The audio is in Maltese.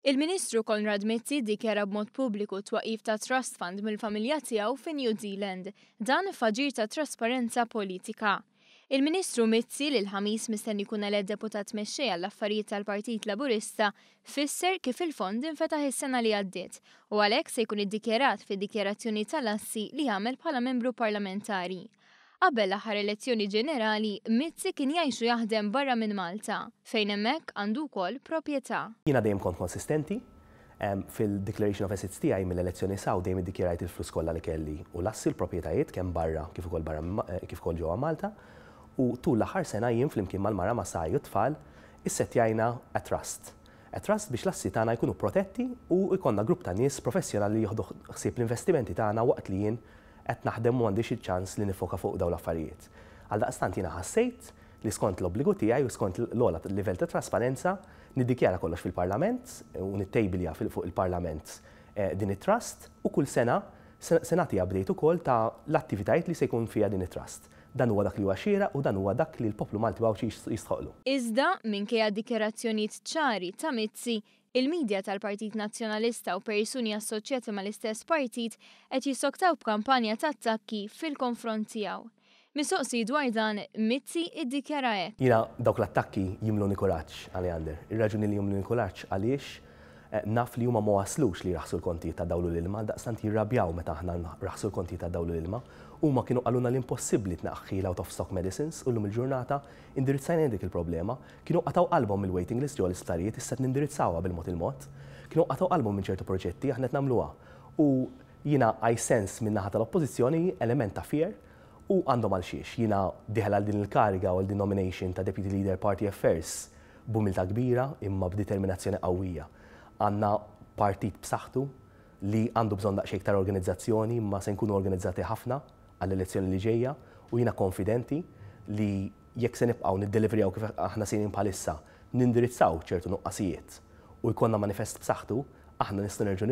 Il-Ministru Konrad Mizzi ddikjara b'mod pubbliku twaqqif ta' Trust Fund mill-familja tiegħu fi New Zealand, dan f'aġir ta' trasparenza politika. Il-Ministru Mizzi li l-ħamis mistenni jkun elett deputat mexxej għall-affarijiet tal-Partit Laburista fisser kif il-fond infetaħ is-sena li għaddiet u għalhekk se jkun iddikjarat fid-dikjarazzjoni tal-assi li jagħmel bħala membru parlamentari. Qabel l-aħħar elezzjoni ġenerali, Mizzi kien jgħixu jaħdem barra minn Malta, fejn hemmhekk għandu wkoll proprjetà. Jiena dejjem kont konsistenti fil-Declaration of Assets tiegħi mill-elezzjoni saw dejjem iddikjarajt il-flus kollha li kelli u lassi l-proprjetajiet kemm barra kif ukoll ġewwa Malta u tul l-aħħar sena jien flimkien mal-mara ma' saj u tfal issettjajna a trust. A trust biex lassi tagħna jkunu protetti u jkollna grupp ta' nies professjonali li jieħdu ħsieb l-investimenti tagħna waqt li jien qed naħdem u m'għandix il-ċans li nifoka fuq dawn l-affarijiet. Għaldaqstant jiena ħassejt li skont l-obbligu tiegħi u skont l-ogħla livell ta' trasparenza niddikjara kollox fil-Parlament u nittejbilja fuq il-Parlament din it-trust u kull sena se nagħti update ukoll ta' l-attivitajiet li se jkun fiha din it-trust. Dan huwa dak li huwa xieraq u dan huwa dak li l-poplu Malti Bawċi jistħoqlu. Iżda minkejja dikjarazzjonijiet ċari ta' Mizzi, il-medja tal-Partit Nazzjonalista u persuni assoċjati mal-istess partit qed jissoktaw b'kampanja ta' attakki fil-konfront tiegħu. Mistoqsi dwar dan Mizzi iddikjara hekk. Jiena dawk l-attakki jimluni kuraġġ Alejandr. Ir-raġuni li jimluni kuraġġ għaliex naf li huma ma waslux li raħsu l-kontijiet ta' dawlu l-ilma, daqstant jirrabjaw meta aħna raħsu l-kontijiet ta' dawlu l-ilma, huma kienu qaluna l-impossibbli tnaqqi out of stock medicines u llum il-ġurnata indirizzajna dik il-problema, kienu qataw qalbhom il-waiting list ġew l-isptarijiet issa nindirizzawha bil-mod il-mod, kienu qataw qalbhom minn ċertu proġetti aħna qed nagħmluha. U jiena I sense min naħa tal-oppożizzjoni element ta' fear u għandhom għal xiex. Jiena diħel għal din il-kariga u għal din nomination ta' Deputy Leader Party Affairs b'umilta kbira imma b'determinazzjoni qawwija. Għandna partit b'saħħtu li għandu bżonn daqsxejn iktar organizzazzjoni imma se nkunu organizzati ħafna għall-elezzjoni li ġejja u jiena konfidenti li jekk se nibqgħu niddeliverjaw kif aħna sejrin bħalissa nindirizzaw ċertu nuqqasijiet u jkollna manifest b'saħħtu aħna nistgħu nerġgħu